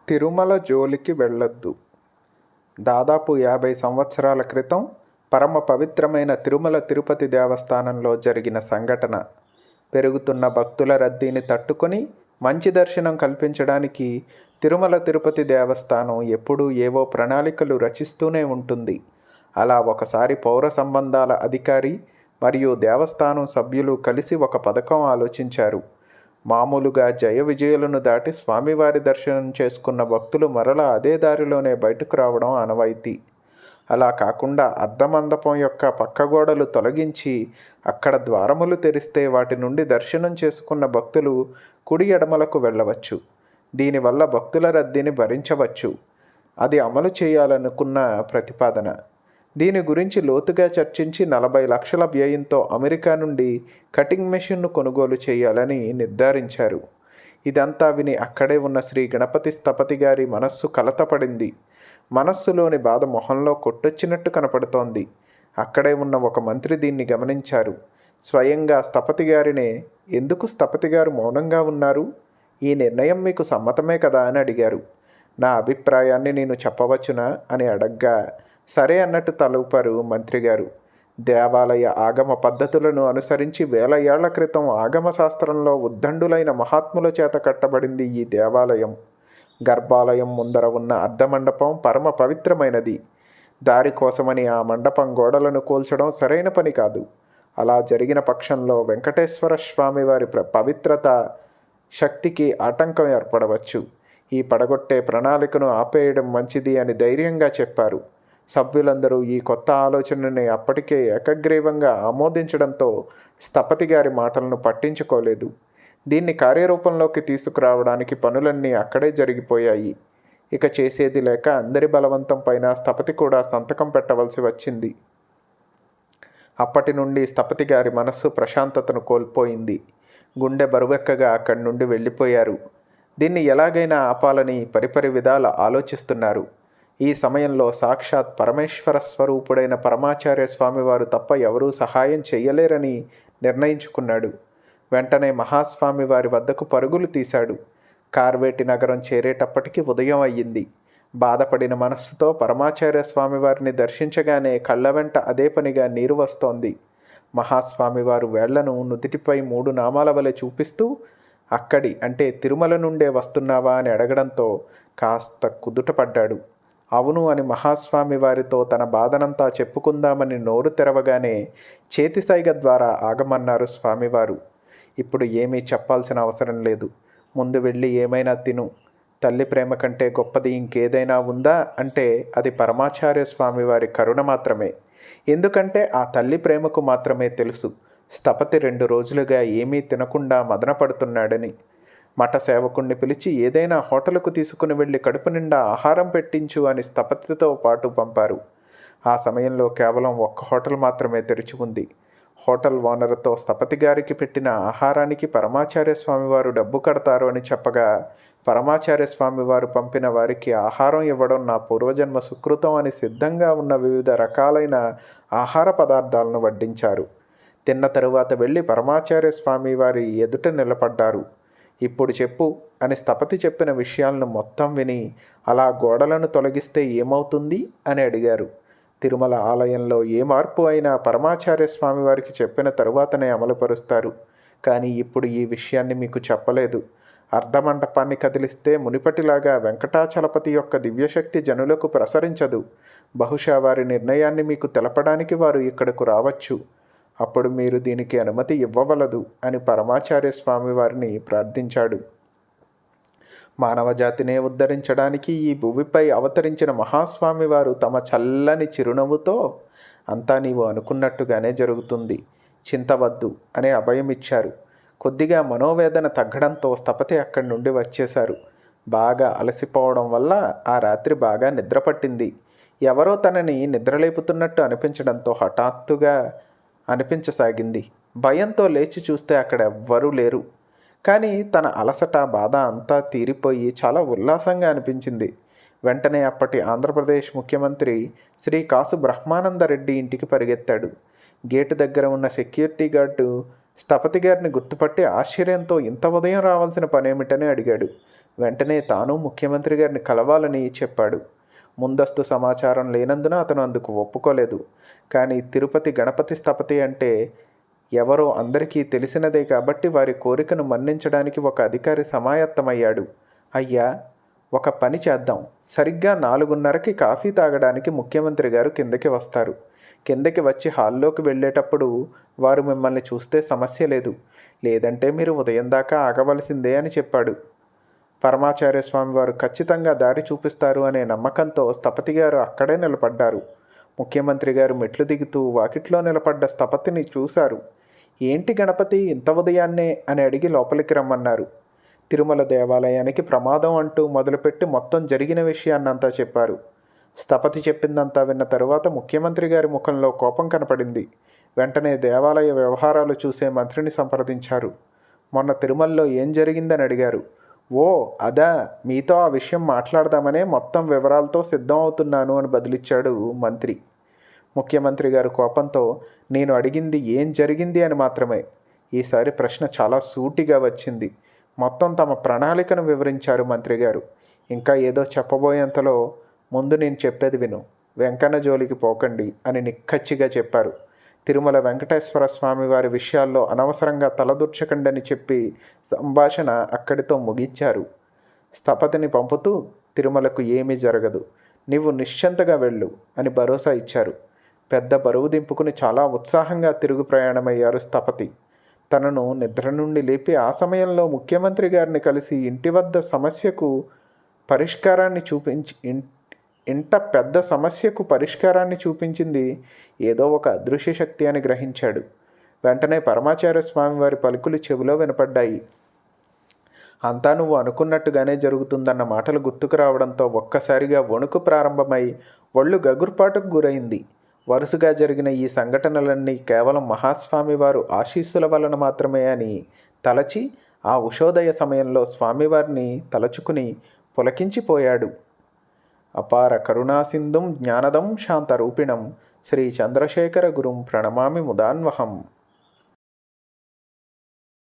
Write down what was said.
తిరుమల జోలికి వెళ్ళొద్దు. దాదాపు 50 సంవత్సరాల క్రితం పరమ పవిత్రమైన తిరుమల తిరుపతి దేవస్థానంలో జరిగిన సంఘటన. పెరుగుతున్న భక్తుల రద్దీని తట్టుకొని మంచి దర్శనం కల్పించడానికి తిరుమల తిరుపతి దేవస్థానం ఎప్పుడూ ఏవో ప్రణాళికలు రచిస్తూనే ఉంటుంది. అలా ఒకసారి పౌర సంబంధాల అధికారి మరియు దేవస్థానం సభ్యులు కలిసి ఒక పథకం ఆలోచించారు. మామూలుగా జయ విజయులను దాటి స్వామివారి దర్శనం చేసుకున్న భక్తులు మరలా అదే దారిలోనే బయటకు రావడం ఆనవాయితీ. అలా కాకుండా అర్ధమండపం యొక్క పక్కగోడలు తొలగించి అక్కడ ద్వారములు తెరిస్తే వాటి నుండి దర్శనం చేసుకున్న భక్తులు కుడి ఎడమలకు వెళ్ళవచ్చు. దీనివల్ల భక్తుల రద్దీని భరించవచ్చు. అది అమలు చేయాలనుకున్న ప్రతిపాదన. దీని గురించి లోతుగా చర్చించి 40 లక్షల వ్యయంతో అమెరికా నుండి కటింగ్ మెషిన్ను కొనుగోలు చేయాలని నిర్ధారించారు. ఇదంతా విని అక్కడే ఉన్న శ్రీ గణపతి స్థపతి గారి మనస్సు కలతపడింది. మనస్సులోని బాధ మొహంలో కొట్టొచ్చినట్టు కనపడుతోంది. అక్కడే ఉన్న ఒక మంత్రి దీన్ని గమనించారు. స్వయంగా స్థపతి గారినే, ఎందుకు స్థపతి గారు మౌనంగా ఉన్నారు? ఈ నిర్ణయం మీకు సమ్మతమే కదా అని అడిగారు. నా అభిప్రాయాన్ని నేను చెప్పవచ్చునా అని అడగ్గా సరే అన్నట్టు తలూపారు మంత్రిగారు. దేవాలయ ఆగమ పద్ధతులను అనుసరించి 1000 ఏళ్ల క్రితం ఆగమ శాస్త్రంలో ఉద్దండులైన మహాత్ముల చేత కట్టబడింది ఈ దేవాలయం. గర్భాలయం ముందర ఉన్న అర్ధమండపం పరమ పవిత్రమైనది. దారి కోసమని ఆ మండపం గోడలను కూల్చడం సరైన పని కాదు. అలా జరిగిన పక్షంలో వెంకటేశ్వర స్వామి వారి పవిత్రత శక్తికి ఆటంకం ఏర్పడవచ్చు. ఈ పడగొట్టే ప్రణాళికను ఆపేయడం మంచిది అని ధైర్యంగా చెప్పారు. సభ్యులందరూ ఈ కొత్త ఆలోచనని అప్పటికే ఏకగ్రీవంగా ఆమోదించడంతో స్థపతి గారి మాటలను పట్టించుకోలేదు. దీన్ని కార్యరూపంలోకి తీసుకురావడానికి పనులన్నీ అక్కడే జరిగిపోయాయి. ఇక చేసేది లేక అందరి బలవంతం పైన స్థపతి కూడా సంతకం పెట్టవలసి వచ్చింది. అప్పటి నుండి స్థపతి గారి మనస్సు ప్రశాంతతను కోల్పోయింది. గుండె బరువెక్కగా అక్కడి నుండి వెళ్ళిపోయారు. దీన్ని ఎలాగైనా ఆపాలని పరిపరి విధాల ఆలోచిస్తున్నారు. ఈ సమయంలో సాక్షాత్ పరమేశ్వర స్వరూపుడైన పరమాచార్య స్వామివారు తప్ప ఎవరూ సహాయం చెయ్యలేరని నిర్ణయించుకున్నాడు. వెంటనే మహాస్వామి వారి వద్దకు పరుగులు తీశాడు. కార్వేటి నగరం చేరేటప్పటికి ఉదయం అయ్యింది. బాధపడిన మనస్సుతో పరమాచార్య స్వామివారిని దర్శించగానే కళ్ళ వెంట అదే పనిగా నీరు వస్తోంది. మహాస్వామివారు వేళ్లను నుదిటిపై 3 నామాల వలె చూపిస్తూ అక్కడి అంటే తిరుమల నుండే వస్తున్నావా అని అడగడంతో కాస్త కుదుటపడ్డాడు. అవును అని మహాస్వామి వారితో తన బాధనంతా చెప్పుకుందామని నోరు తెరవగానే చేతిసైగ ద్వారా ఆగమన్నారు స్వామివారు. ఇప్పుడు ఏమీ చెప్పాల్సిన అవసరం లేదు. ముందు వెళ్ళి ఏమైనా తిను. తల్లి ప్రేమ కంటే గొప్పది ఇంకేదైనా ఉందా అంటే అది పరమాచార్య స్వామివారి కరుణ మాత్రమే. ఎందుకంటే ఆ తల్లి ప్రేమకు మాత్రమే తెలుసు స్థపతి 2 రోజులుగా ఏమీ తినకుండా మదనపడుతున్నాడని. మఠ సేవకుణ్ణి పిలిచి ఏదైనా హోటలుకు తీసుకుని వెళ్ళి కడుపు నిండా ఆహారం పెట్టించు అని స్థపతితో పాటు పంపారు. ఆ సమయంలో కేవలం 1 హోటల్ మాత్రమే తెరిచి ఉంది. హోటల్ ఓనర్తో స్థపతి గారికి పెట్టిన ఆహారానికి పరమాచార్య స్వామివారు డబ్బు కడతారు అని చెప్పగా పరమాచార్య స్వామివారు పంపిన వారికి ఆహారం ఇవ్వడం నా పూర్వజన్మ సుకృతం అని సిద్ధంగా ఉన్న వివిధ రకాలైన ఆహార పదార్థాలను వడ్డించారు. తిన్న తరువాత వెళ్ళి పరమాచార్య స్వామివారి ఎదుట నిలబడ్డారు. ఇప్పుడు చెప్పు అని స్థపతి చెప్పిన విషయాలను మొత్తం విని అలా గోడలను తొలగిస్తే ఏమవుతుంది అని అడిగారు. తిరుమల ఆలయంలో ఏ మార్పు అయినా పరమాచార్య స్వామివారికి చెప్పిన తరువాతనే అమలుపరుస్తారు. కానీ ఇప్పుడు ఈ విషయాన్ని మీకు చెప్పలేదు. అర్ధమండపాన్ని కదిలిస్తే మునిపటిలాగా వెంకటాచలపతి యొక్క దివ్యశక్తి జనులకు ప్రసరించదు. బహుశా వారి నిర్ణయాన్ని మీకు తెలపడానికి వారు ఇక్కడకు రావచ్చు. అప్పుడు మీరు దీనికి అనుమతి ఇవ్వవలదు అని పరమాచార్య స్వామి వారిని ప్రార్థించాడు. మానవజాతినే ఉద్ధరించడానికి ఈ భూమిపై అవతరించిన మహాస్వామి వారు తమ చల్లని చిరునవ్వుతో అంతా నీవు అనుకున్నట్టుగానే జరుగుతుంది, చింతవద్దు అనే అభయమిచ్చారు. కొద్దిగా మనోవేదన తగ్గడంతో స్థపతి అక్కడి నుండి వచ్చేశారు. బాగా అలసిపోవడం వల్ల ఆ రాత్రి బాగా నిద్రపట్టింది. ఎవరో తనని నిద్రలేపుతున్నట్టు అనిపించడంతో హఠాత్తుగా అనిపించసాగింది. భయంతో లేచి చూస్తే అక్కడ ఎవ్వరూ లేరు. కానీ తన అలసట బాధ అంతా తీరిపోయి చాలా ఉల్లాసంగా అనిపించింది. వెంటనే అప్పటి ఆంధ్రప్రదేశ్ ముఖ్యమంత్రి శ్రీ కాసు బ్రహ్మానందరెడ్డి ఇంటికి పరిగెత్తాడు. గేటు దగ్గర ఉన్న సెక్యూరిటీ గార్డు స్థపతి గారిని గుర్తుపట్టి ఆశ్చర్యంతో ఇంత ఉదయం రావాల్సిన పనేమిటని అడిగాడు. వెంటనే తాను ముఖ్యమంత్రి గారిని కలవాలని చెప్పాడు. ముందస్తు సమాచారం లేనందున అతను అందుకు ఒప్పుకోలేదు. కానీ తిరుపతి గణపతి స్థపతి అంటే ఎవరో అందరికీ తెలిసినదే కాబట్టి వారి కోరికను మన్నించడానికి ఒక అధికారి సమాయత్తమయ్యాడు. అయ్యా, ఒక పని చేద్దాం. సరిగ్గా 4:30కి కాఫీ తాగడానికి ముఖ్యమంత్రి గారు కిందకి వస్తారు. కిందకి వచ్చి హాల్లోకి వెళ్ళేటప్పుడు వారు మిమ్మల్ని చూస్తే సమస్య లేదు. లేదంటే మీరు ఉదయం దాకా ఆగవలసిందే అని చెప్పాడు. పరమాచార్య స్వామి వారు ఖచ్చితంగా దారి చూపిస్తారు అనే నమ్మకంతో స్థపతి గారు అక్కడే నిలబడ్డారు. ముఖ్యమంత్రి గారు మెట్లు దిగుతూ వాకిట్లో నిలబడ్డ స్థపతిని చూశారు. ఏంటి గణపతి, ఇంత ఉదయాన్నే అని అడిగి లోపలికి రమ్మన్నారు. తిరుమల దేవాలయానికి ప్రమాదం అంటూ మొదలుపెట్టి మొత్తం జరిగిన విషయాన్నంతా చెప్పారు. స్థపతి చెప్పిందంతా విన్న తరువాత ముఖ్యమంత్రి గారి ముఖంలో కోపం కనపడింది. వెంటనే దేవాలయ వ్యవహారాలు చూసే మంత్రిని సంప్రదించారు. మొన్న తిరుమలలో ఏం జరిగిందని అడిగారు. ఓ అదా, మీతో ఆ విషయం మాట్లాడదామనే మొత్తం వివరాలతో సిద్ధం అవుతున్నాను అని బదులిచ్చాడు మంత్రి. ముఖ్యమంత్రి గారు కోపంతో, నేను అడిగింది ఏం జరిగింది అని మాత్రమే. ఈసారి ప్రశ్న చాలా సూటిగా వచ్చింది. మొత్తం తమ ప్రణాళికను వివరించారు మంత్రి గారు. ఇంకా ఏదో చెప్పబోయేంతలో, ముందు నేను చెప్పేది విను, వెంకన్న జోలికి పోకండి అని నిక్కచ్చిగా చెప్పారు. తిరుమల వెంకటేశ్వర స్వామి వారి విషయాల్లో అనవసరంగా తలదూర్చకండని చెప్పి సంభాషణ అక్కడితో ముగించారు. స్థపతిని పంపుతూ, తిరుమలకు ఏమీ జరగదు, నీవు నిశ్చింతగా వెళ్ళు అని భరోసా ఇచ్చారు. పెద్ద బరువు దింపుకుని చాలా ఉత్సాహంగా తిరుగు ప్రయాణమయ్యారు స్థపతి. తనను నిద్ర నుండి లేపి ఆ సమయంలో ముఖ్యమంత్రి గారిని కలిసి ఇంటి వద్ద సమస్యకు పరిష్కారాన్ని ఇంట పెద్ద సమస్యకు పరిష్కారాన్ని చూపించింది ఏదో ఒక అదృశ్య శక్తి అని గ్రహించాడు. వెంటనే పరమాచార్య స్వామి వారి పలుకులు చెవిలో వినపడ్డాయి. అంతా నువ్వు అనుకున్నట్టుగానే జరుగుతుందన్న మాటలు గుర్తుకు రావడంతో ఒక్కసారిగా వణుకు ప్రారంభమై ఒళ్ళు గగుర్పాటుకు గురైంది. వరుసగా జరిగిన ఈ సంఘటనలన్నీ కేవలం మహాస్వామి వారు ఆశీస్సుల వలన మాత్రమే అని తలచి ఆ ఉషోదయ సమయంలో స్వామివారిని తలచుకుని పులకించిపోయాడు. అపార కరుణాసింధుం జ్ఞానదం శాంతరూపిణం శ్రీ చంద్రశేఖర గురుం ప్రణమామి ముదాన్వహం.